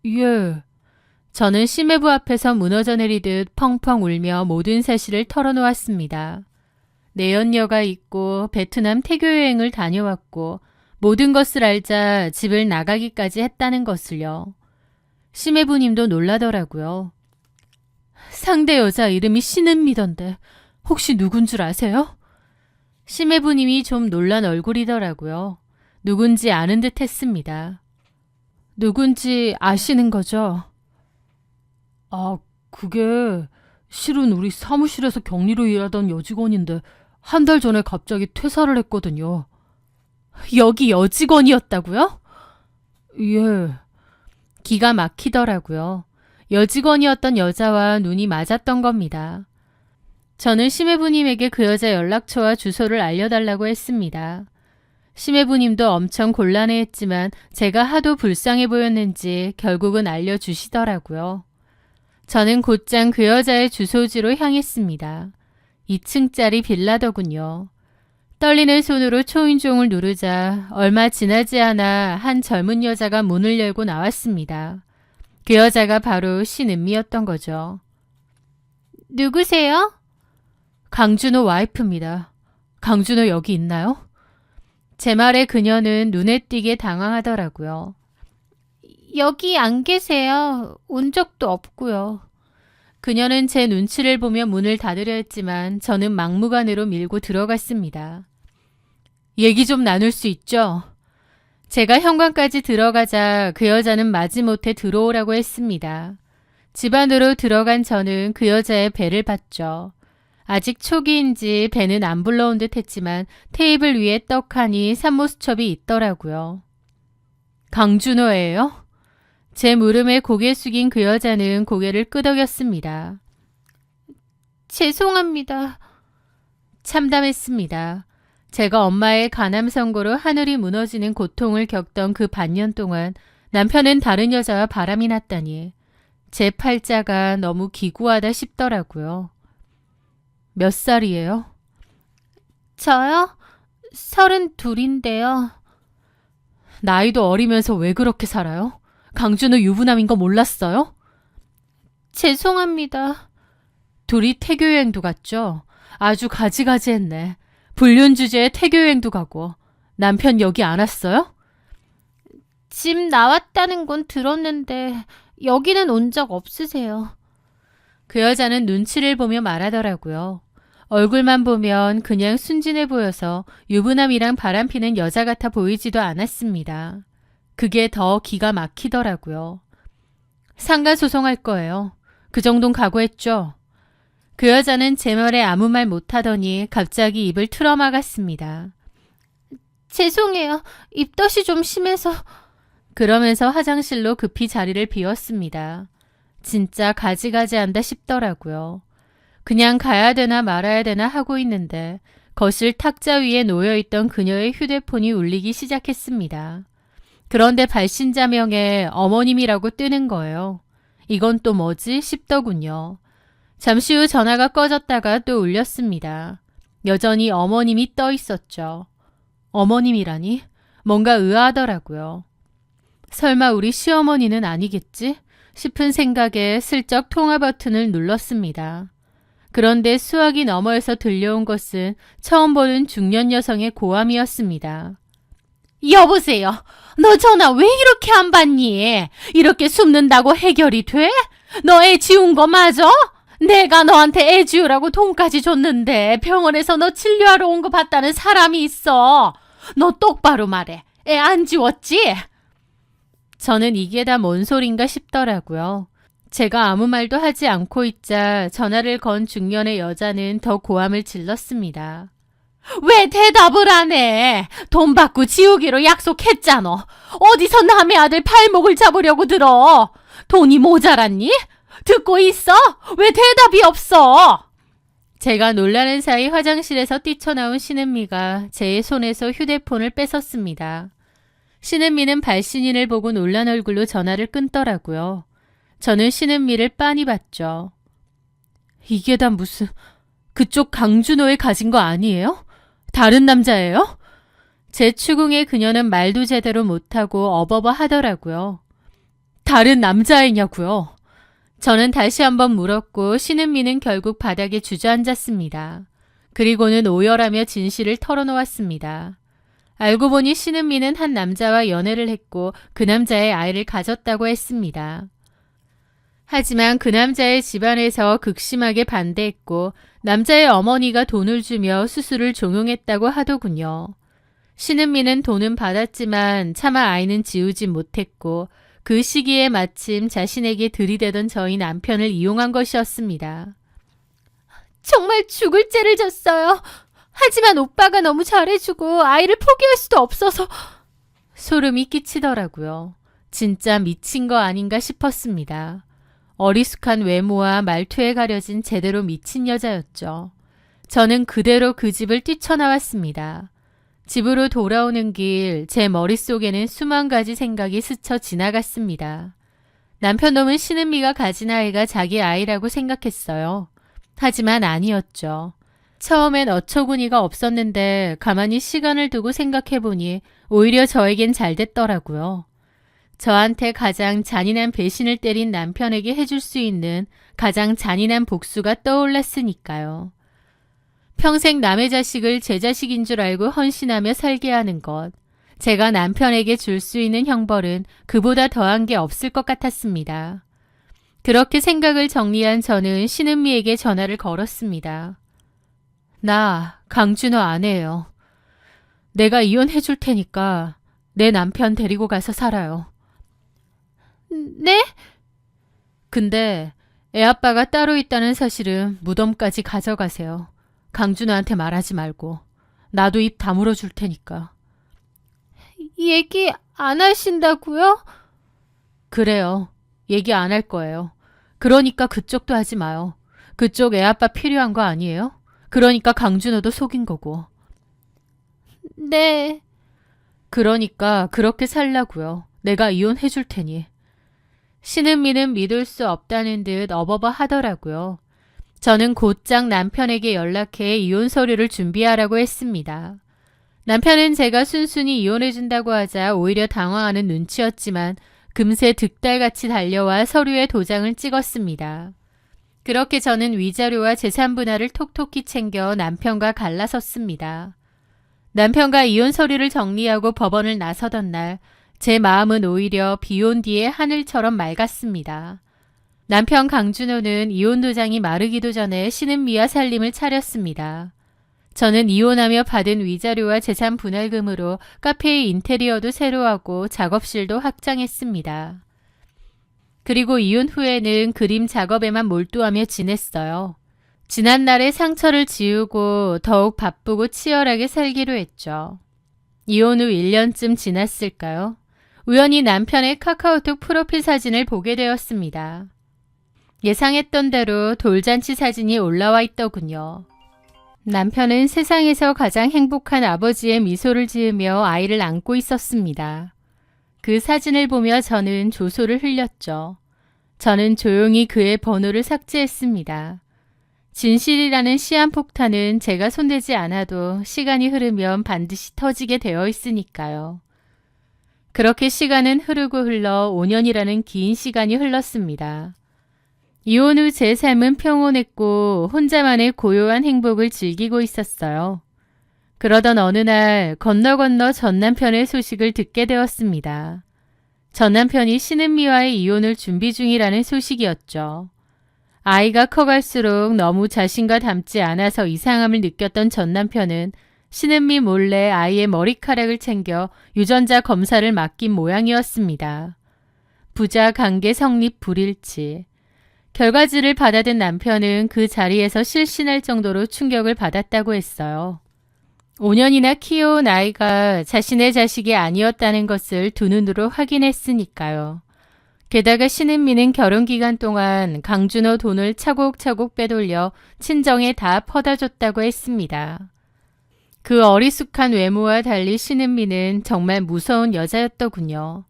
예. 저는 심해부 앞에서 무너져 내리듯 펑펑 울며 모든 사실을 털어놓았습니다. 내연녀가 있고 베트남 태교 여행을 다녀왔고 모든 것을 알자 집을 나가기까지 했다는 것을요. 심해부님도 놀라더라고요. 상대 여자 이름이 신은미던데 혹시 누군 줄 아세요? 심해부님이 좀 놀란 얼굴이더라고요. 누군지 아는 듯 했습니다. 누군지 아시는 거죠? 아, 그게 실은 우리 사무실에서 격리로 일하던 여직원인데 한 달 전에 갑자기 퇴사를 했거든요. 여기 여직원이었다고요? 예. 기가 막히더라고요. 여직원이었던 여자와 눈이 맞았던 겁니다. 저는 심해부님에게 그 여자 연락처와 주소를 알려달라고 했습니다. 심해부님도 엄청 곤란해했지만 제가 하도 불쌍해 보였는지 결국은 알려주시더라고요. 저는 곧장 그 여자의 주소지로 향했습니다. 2층짜리 빌라더군요. 떨리는 손으로 초인종을 누르자 얼마 지나지 않아 한 젊은 여자가 문을 열고 나왔습니다. 그 여자가 바로 신은미였던 거죠. 누구세요? 강준호 와이프입니다. 강준호 여기 있나요? 제 말에 그녀는 눈에 띄게 당황하더라고요. 여기 안 계세요. 온 적도 없고요. 그녀는 제 눈치를 보며 문을 닫으려 했지만 저는 막무가내로 밀고 들어갔습니다. 얘기 좀 나눌 수 있죠? 제가 현관까지 들어가자 그 여자는 마지못해 들어오라고 했습니다. 집 안으로 들어간 저는 그 여자의 배를 봤죠. 아직 초기인지 배는 안 불러온 듯 했지만 테이블 위에 떡하니 산모수첩이 있더라고요. 강준호예요? 제 물음에 고개 숙인 그 여자는 고개를 끄덕였습니다. 죄송합니다. 참담했습니다. 제가 엄마의 간암 선고로 하늘이 무너지는 고통을 겪던 그 반년 동안 남편은 다른 여자와 바람이 났다니 제 팔자가 너무 기구하다 싶더라고요. 몇 살이에요? 저요? 32인데요. 나이도 어리면서 왜 그렇게 살아요? 강준호 유부남인 거 몰랐어요? 죄송합니다. 둘이 태교여행도 갔죠? 아주 가지가지했네. 불륜 주제에 태교여행도 가고. 남편 여기 안 왔어요? 집 나왔다는 건 들었는데 여기는 온 적 없으세요. 그 여자는 눈치를 보며 말하더라고요. 얼굴만 보면 그냥 순진해 보여서 유부남이랑 바람피는 여자 같아 보이지도 않았습니다. 그게 더 기가 막히더라고요. 상가 소송할 거예요. 그 정도는 각오했죠. 그 여자는 제 말에 아무 말 못하더니 갑자기 입을 틀어막았습니다. 죄송해요. 입덧이 좀 심해서. 그러면서 화장실로 급히 자리를 비웠습니다. 진짜 가지가지한다 싶더라고요. 그냥 가야 되나 말아야 되나 하고 있는데 거실 탁자 위에 놓여있던 그녀의 휴대폰이 울리기 시작했습니다. 그런데 발신자명에 어머님이라고 뜨는 거예요. 이건 또 뭐지 싶더군요. 잠시 후 전화가 꺼졌다가 또 울렸습니다. 여전히 어머님이 떠 있었죠. 어머님이라니? 뭔가 의아하더라고요. 설마 우리 시어머니는 아니겠지? 싶은 생각에 슬쩍 통화 버튼을 눌렀습니다. 그런데 수화기 너머에서 들려온 것은 처음 보는 중년 여성의 고함이었습니다. 여보세요. 너 전화 왜 이렇게 안 받니? 이렇게 숨는다고 해결이 돼? 너 애 지운 거 맞아? 내가 너한테 애 지우라고 돈까지 줬는데 병원에서 너 진료하러 온 거 봤다는 사람이 있어. 너 똑바로 말해. 애 안 지웠지? 저는 이게 다 뭔 소린가 싶더라고요. 제가 아무 말도 하지 않고 있자 전화를 건 중년의 여자는 더 고함을 질렀습니다. 왜 대답을 안 해? 돈 받고 지우기로 약속했잖아. 어디서 남의 아들 발목을 잡으려고 들어? 돈이 모자랐니? 듣고 있어? 왜 대답이 없어? 제가 놀라는 사이 화장실에서 뛰쳐나온 신은미가 제 손에서 휴대폰을 뺏었습니다. 신은미는 발신인을 보고 놀란 얼굴로 전화를 끊더라고요. 저는 신은미를 빤히 봤죠. 이게 다 무슨... 그쪽 강준호에 가진 거 아니에요? 다른 남자예요? 제 추궁에 그녀는 말도 제대로 못하고 어버버 하더라고요. 다른 남자애냐고요? 저는 다시 한번 물었고 신은미는 결국 바닥에 주저앉았습니다. 그리고는 오열하며 진실을 털어놓았습니다. 알고 보니 신은미는 한 남자와 연애를 했고 그 남자의 아이를 가졌다고 했습니다. 하지만 그 남자의 집안에서 극심하게 반대했고 남자의 어머니가 돈을 주며 수술을 종용했다고 하더군요. 신은미는 돈은 받았지만 차마 아이는 지우지 못했고 그 시기에 마침 자신에게 들이대던 저희 남편을 이용한 것이었습니다. 정말 죽을 죄를 졌어요. 하지만 오빠가 너무 잘해주고 아이를 포기할 수도 없어서 소름이 끼치더라고요. 진짜 미친 거 아닌가 싶었습니다. 어리숙한 외모와 말투에 가려진 제대로 미친 여자였죠. 저는 그대로 그 집을 뛰쳐나왔습니다. 집으로 돌아오는 길 제 머릿속에는 수만 가지 생각이 스쳐 지나갔습니다. 남편놈은 신은미가 가진 아이가 자기 아이라고 생각했어요. 하지만 아니었죠. 처음엔 어처구니가 없었는데 가만히 시간을 두고 생각해보니 오히려 저에겐 잘 됐더라고요. 저한테 가장 잔인한 배신을 때린 남편에게 해줄 수 있는 가장 잔인한 복수가 떠올랐으니까요. 평생 남의 자식을 제 자식인 줄 알고 헌신하며 살게 하는 것. 제가 남편에게 줄 수 있는 형벌은 그보다 더한 게 없을 것 같았습니다. 그렇게 생각을 정리한 저는 신은미에게 전화를 걸었습니다. 나 강준호 아내예요. 내가 이혼해 줄 테니까 내 남편 데리고 가서 살아요. 네? 근데 애 아빠가 따로 있다는 사실은 무덤까지 가져가세요. 강준호한테 말하지 말고. 나도 입 다물어 줄 테니까. 얘기 안 하신다고요? 그래요. 얘기 안 할 거예요. 그러니까 그쪽도 하지 마요. 그쪽 애 아빠 필요한 거 아니에요? 그러니까 강준호도 속인 거고. 네. 그러니까 그렇게 살라고요. 내가 이혼해 줄 테니. 신은미는 믿을 수 없다는 듯 어버버 하더라고요. 저는 곧장 남편에게 연락해 이혼 서류를 준비하라고 했습니다. 남편은 제가 순순히 이혼해준다고 하자 오히려 당황하는 눈치였지만 금세 득달같이 달려와 서류에 도장을 찍었습니다. 그렇게 저는 위자료와 재산 분할을 톡톡히 챙겨 남편과 갈라섰습니다. 남편과 이혼 서류를 정리하고 법원을 나서던 날 제 마음은 오히려 비온 뒤에 하늘처럼 맑았습니다. 남편 강준호는 이혼 도장이 마르기도 전에 신은미와 살림을 차렸습니다. 저는 이혼하며 받은 위자료와 재산 분할금으로 카페의 인테리어도 새로 하고 작업실도 확장했습니다. 그리고 이혼 후에는 그림 작업에만 몰두하며 지냈어요. 지난날의 상처를 지우고 더욱 바쁘고 치열하게 살기로 했죠. 이혼 후 1년쯤 지났을까요? 우연히 남편의 카카오톡 프로필 사진을 보게 되었습니다. 예상했던 대로 돌잔치 사진이 올라와 있더군요. 남편은 세상에서 가장 행복한 아버지의 미소를 지으며 아이를 안고 있었습니다. 그 사진을 보며 저는 조소를 흘렸죠. 저는 조용히 그의 번호를 삭제했습니다. 진실이라는 시한폭탄은 제가 손대지 않아도 시간이 흐르면 반드시 터지게 되어 있으니까요. 그렇게 시간은 흐르고 흘러 5년이라는 긴 시간이 흘렀습니다. 이혼 후 제 삶은 평온했고 혼자만의 고요한 행복을 즐기고 있었어요. 그러던 어느 날 건너 전 남편의 소식을 듣게 되었습니다. 전 남편이 신은미와의 이혼을 준비 중이라는 소식이었죠. 아이가 커갈수록 너무 자신과 닮지 않아서 이상함을 느꼈던 전 남편은 신은미 몰래 아이의 머리카락을 챙겨 유전자 검사를 맡긴 모양이었습니다. 부자 관계 성립 불일치. 결과지를 받아든 남편은 그 자리에서 실신할 정도로 충격을 받았다고 했어요. 5년이나 키워온 아이가 자신의 자식이 아니었다는 것을 두 눈으로 확인했으니까요. 게다가 신은미는 결혼 기간 동안 강준호 돈을 차곡차곡 빼돌려 친정에 다 퍼다 줬다고 했습니다. 그 어리숙한 외모와 달리 신은미는 정말 무서운 여자였더군요.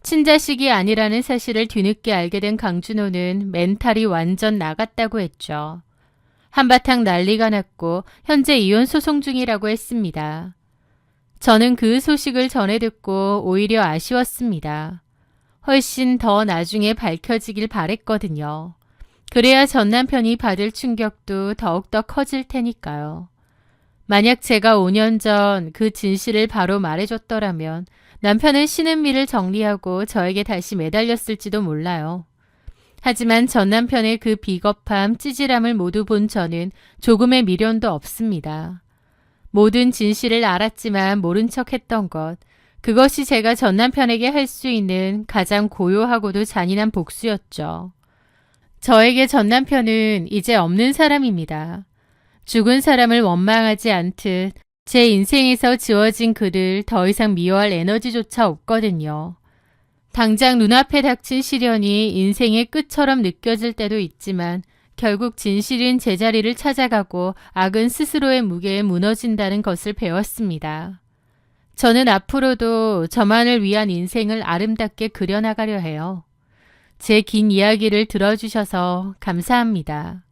친자식이 아니라는 사실을 뒤늦게 알게 된 강준호는 멘탈이 완전 나갔다고 했죠. 한바탕 난리가 났고 현재 이혼 소송 중이라고 했습니다. 저는 그 소식을 전해 듣고 오히려 아쉬웠습니다. 훨씬 더 나중에 밝혀지길 바랬거든요. 그래야 전 남편이 받을 충격도 더욱더 커질 테니까요. 만약 제가 5년 전 그 진실을 바로 말해줬더라면 남편은 쉬는 밀을 정리하고 저에게 다시 매달렸을지도 몰라요. 하지만 전 남편의 그 비겁함, 찌질함을 모두 본 저는 조금의 미련도 없습니다. 모든 진실을 알았지만 모른 척 했던 것, 그것이 제가 전 남편에게 할 수 있는 가장 고요하고도 잔인한 복수였죠. 저에게 전 남편은 이제 없는 사람입니다. 죽은 사람을 원망하지 않듯 제 인생에서 지워진 그를 더 이상 미워할 에너지조차 없거든요. 당장 눈앞에 닥친 시련이 인생의 끝처럼 느껴질 때도 있지만 결국 진실은 제자리를 찾아가고 악은 스스로의 무게에 무너진다는 것을 배웠습니다. 저는 앞으로도 저만을 위한 인생을 아름답게 그려나가려 해요. 제 긴 이야기를 들어주셔서 감사합니다.